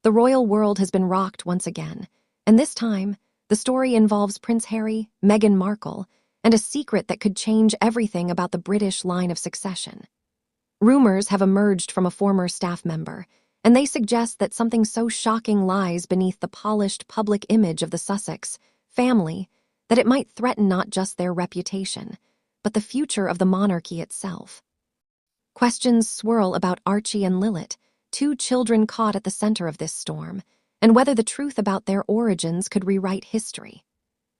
The royal world has been rocked once again, and this time, the story involves Prince Harry, Meghan Markle, and a secret that could change everything about the British line of succession. Rumors have emerged from a former staff member, and they suggest that something so shocking lies beneath the polished public image of the Sussex family that it might threaten not just their reputation, but the future of the monarchy itself. Questions swirl about Archie and Lilet, two children caught at the center of this storm, and whether the truth about their origins could rewrite history.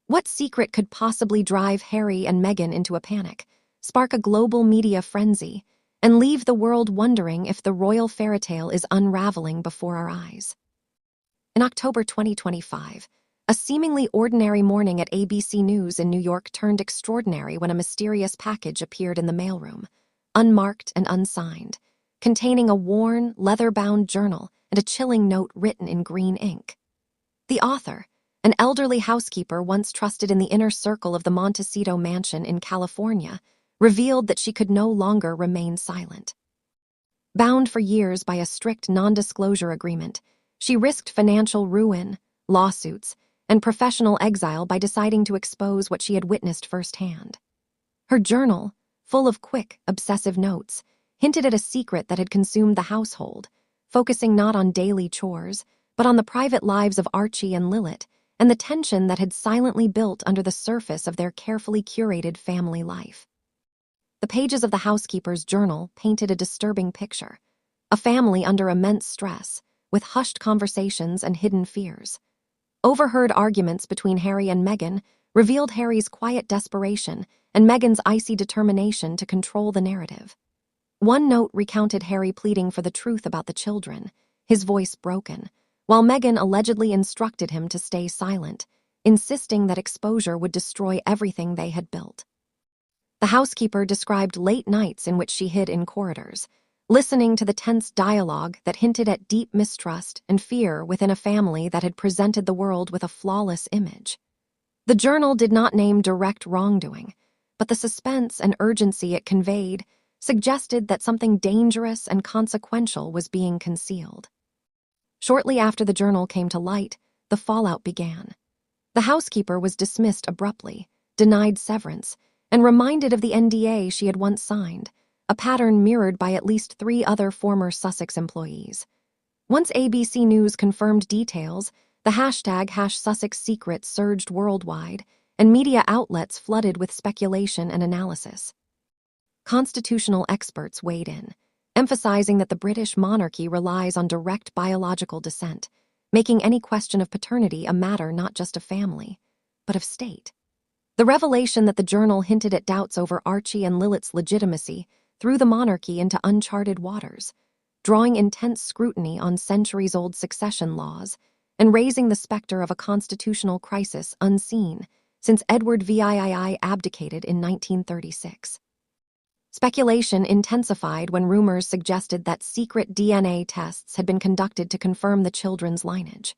What secret could possibly drive Harry and Meghan into a panic, spark a global media frenzy, and leave the world wondering if the royal fairytale is unraveling before our eyes? In October 2025, a seemingly ordinary morning at ABC News in New York turned extraordinary when a mysterious package appeared in the mailroom, unmarked and unsigned, containing a worn, leather-bound journal and a chilling note written in green ink. The author, an elderly housekeeper once trusted in the inner circle of the Montecito mansion in California, revealed that she could no longer remain silent. Bound for years by a strict non-disclosure agreement, she risked financial ruin, lawsuits, and professional exile by deciding to expose what she had witnessed firsthand. Her journal, full of quick, obsessive notes, hinted at a secret that had consumed the household, focusing not on daily chores, but on the private lives of Archie and Lilet and the tension that had silently built under the surface of their carefully curated family life. The pages of the housekeeper's journal painted a disturbing picture, a family under immense stress, with hushed conversations and hidden fears. Overheard arguments between Harry and Meghan revealed Harry's quiet desperation and Meghan's icy determination to control the narrative. One note recounted Harry pleading for the truth about the children, his voice broken, while Meghan allegedly instructed him to stay silent, insisting that exposure would destroy everything they had built. The housekeeper described late nights in which she hid in corridors, listening to the tense dialogue that hinted at deep mistrust and fear within a family that had presented the world with a flawless image. The journal did not name direct wrongdoing, but the suspense and urgency it conveyed suggested that something dangerous and consequential was being concealed. Shortly after the journal came to light, the fallout began. The housekeeper was dismissed abruptly, denied severance, and reminded of the NDA she had once signed, a pattern mirrored by at least 3 other former Sussex employees. Once ABC News confirmed details, the hashtag #SussexSecret surged worldwide, and media outlets flooded with speculation and analysis. Constitutional experts weighed in, emphasizing that the British monarchy relies on direct biological descent, making any question of paternity a matter not just of family, but of state. The revelation that the journal hinted at doubts over Archie and Lilet's legitimacy threw the monarchy into uncharted waters, drawing intense scrutiny on centuries-old succession laws and raising the specter of a constitutional crisis unseen since Edward VII abdicated in 1936. Speculation intensified when rumors suggested that secret DNA tests had been conducted to confirm the children's lineage.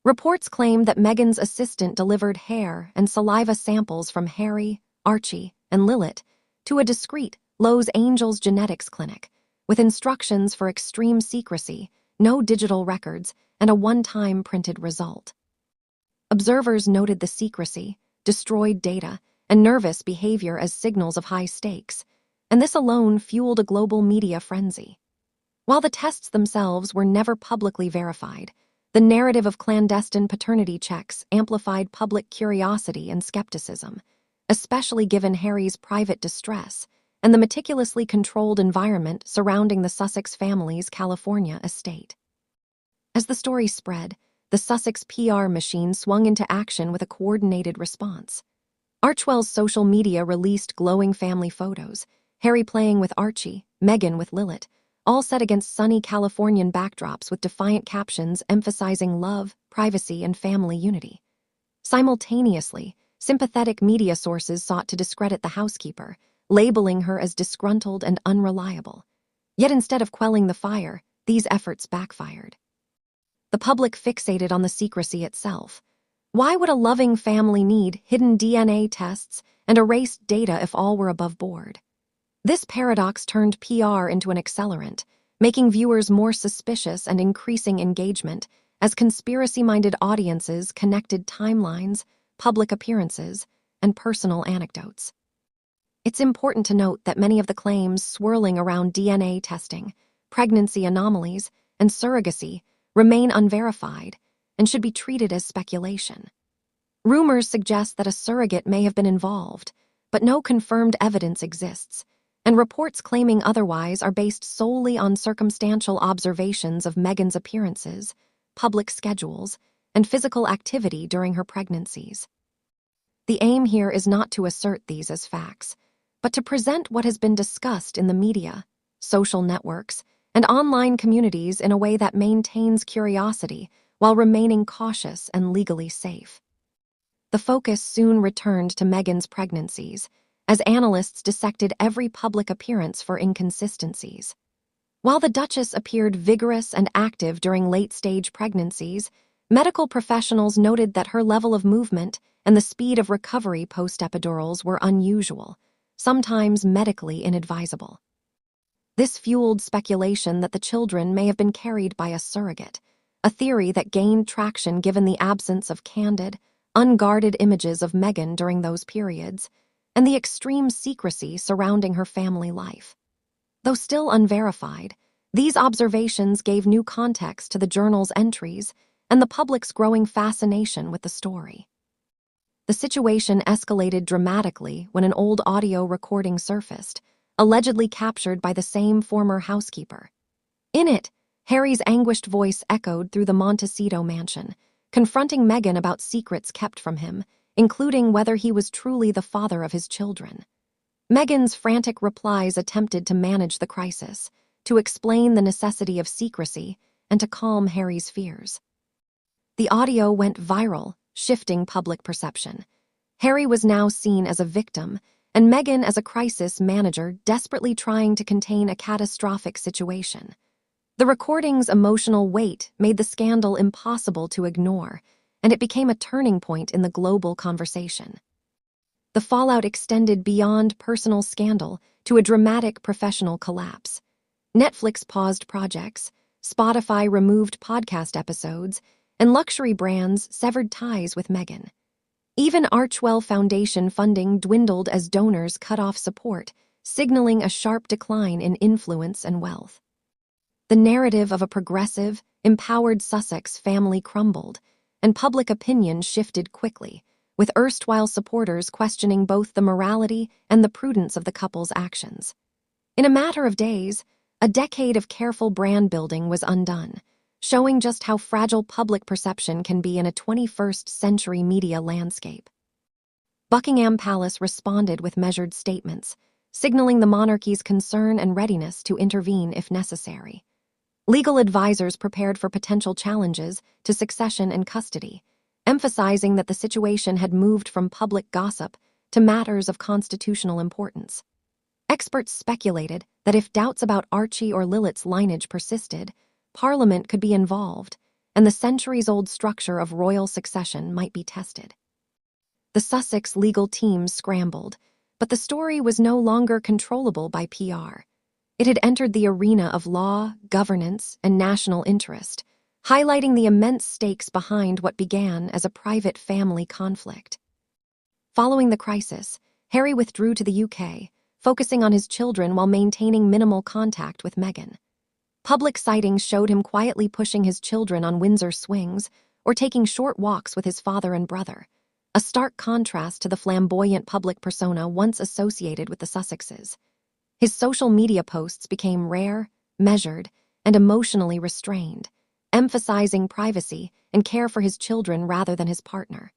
Reports claimed that Meghan's assistant delivered hair and saliva samples from Harry, Archie, and Lilet to a discreet Los Angeles genetics clinic, with instructions for extreme secrecy, no digital records, and a one-time printed result. Observers noted the secrecy, destroyed data, and nervous behavior as signals of high stakes, and this alone fueled a global media frenzy. While the tests themselves were never publicly verified, the narrative of clandestine paternity checks amplified public curiosity and skepticism, especially given Harry's private distress and the meticulously controlled environment surrounding the Sussex family's California estate. As the story spread, the Sussex PR machine swung into action with a coordinated response. Archwell's social media released glowing family photos, Harry playing with Archie, Meghan with Lilet, all set against sunny Californian backdrops with defiant captions emphasizing love, privacy, and family unity. Simultaneously, sympathetic media sources sought to discredit the housekeeper, labeling her as disgruntled and unreliable. Yet instead of quelling the fire, these efforts backfired. The public fixated on the secrecy itself. Why would a loving family need hidden DNA tests and erased data if all were above board? This paradox turned PR into an accelerant, making viewers more suspicious and increasing engagement as conspiracy-minded audiences connected timelines, public appearances, and personal anecdotes. It's important to note that many of the claims swirling around DNA testing, pregnancy anomalies, and surrogacy remain unverified and should be treated as speculation. Rumors suggest that a surrogate may have been involved, but no confirmed evidence exists, and reports claiming otherwise are based solely on circumstantial observations of Meghan's appearances, public schedules, and physical activity during her pregnancies. The aim here is not to assert these as facts, but to present what has been discussed in the media, social networks, and online communities in a way that maintains curiosity while remaining cautious and legally safe. The focus soon returned to Meghan's pregnancies, as analysts dissected every public appearance for inconsistencies. While the Duchess appeared vigorous and active during late-stage pregnancies, medical professionals noted that her level of movement and the speed of recovery post-epidurals were unusual, sometimes medically inadvisable. This fueled speculation that the children may have been carried by a surrogate, a theory that gained traction given the absence of candid, unguarded images of Meghan during those periods, and the extreme secrecy surrounding her family life. Though still unverified, these observations gave new context to the journal's entries and the public's growing fascination with the story. The situation escalated dramatically when an old audio recording surfaced, allegedly captured by the same former housekeeper. In it, Harry's anguished voice echoed through the Montecito mansion, confronting Meghan about secrets kept from him, including whether he was truly the father of his children. Meghan's frantic replies attempted to manage the crisis, to explain the necessity of secrecy, and to calm Harry's fears. The audio went viral, shifting public perception. Harry was now seen as a victim, and Meghan as a crisis manager desperately trying to contain a catastrophic situation. The recording's emotional weight made the scandal impossible to ignore, and it became a turning point in the global conversation. The fallout extended beyond personal scandal to a dramatic professional collapse. Netflix paused projects, Spotify removed podcast episodes, and luxury brands severed ties with Meghan. Even Archwell Foundation funding dwindled as donors cut off support, signaling a sharp decline in influence and wealth. The narrative of a progressive, empowered Sussex family crumbled, and public opinion shifted quickly, with erstwhile supporters questioning both the morality and the prudence of the couple's actions. In a matter of days, a decade of careful brand building was undone, showing just how fragile public perception can be in a 21st-century media landscape. Buckingham Palace responded with measured statements, signaling the monarchy's concern and readiness to intervene if necessary. Legal advisors prepared for potential challenges to succession and custody, emphasizing that the situation had moved from public gossip to matters of constitutional importance. Experts speculated that if doubts about Archie or Lilet's lineage persisted, Parliament could be involved, and the centuries-old structure of royal succession might be tested. The Sussex legal team scrambled, but the story was no longer controllable by PR. It had entered the arena of law, governance, and national interest, highlighting the immense stakes behind what began as a private family conflict. Following the crisis, Harry withdrew to the UK, focusing on his children while maintaining minimal contact with Meghan. Public sightings showed him quietly pushing his children on Windsor swings or taking short walks with his father and brother, a stark contrast to the flamboyant public persona once associated with the Sussexes. His social media posts became rare, measured, and emotionally restrained, emphasizing privacy and care for his children rather than his partner.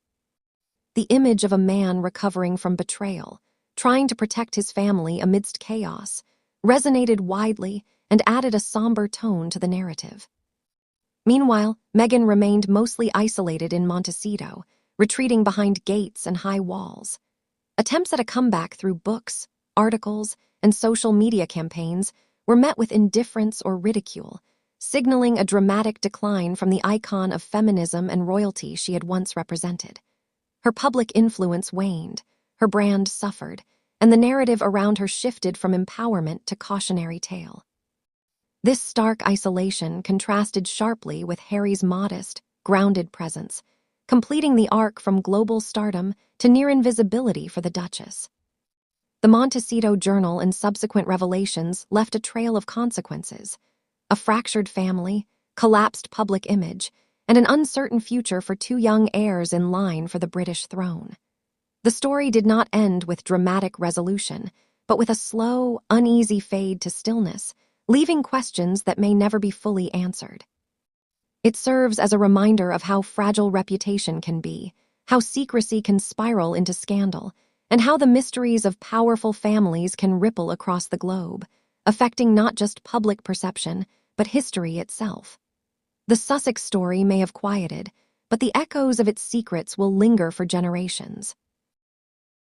The image of a man recovering from betrayal, trying to protect his family amidst chaos, resonated widely and added a somber tone to the narrative. Meanwhile, Meghan remained mostly isolated in Montecito, retreating behind gates and high walls. Attempts at a comeback through books, articles, and social media campaigns were met with indifference or ridicule, signaling a dramatic decline from the icon of feminism and royalty she had once represented. Her public influence waned, her brand suffered, and the narrative around her shifted from empowerment to cautionary tale. This stark isolation contrasted sharply with Harry's modest, grounded presence, completing the arc from global stardom to near invisibility for the Duchess. The Montecito Journal and subsequent revelations left a trail of consequences: a fractured family, collapsed public image, and an uncertain future for two young heirs in line for the British throne. The story did not end with dramatic resolution, but with a slow, uneasy fade to stillness, leaving questions that may never be fully answered. It serves as a reminder of how fragile reputation can be, how secrecy can spiral into scandal, and how the mysteries of powerful families can ripple across the globe, affecting not just public perception, but history itself. The Sussex story may have quieted, but the echoes of its secrets will linger for generations.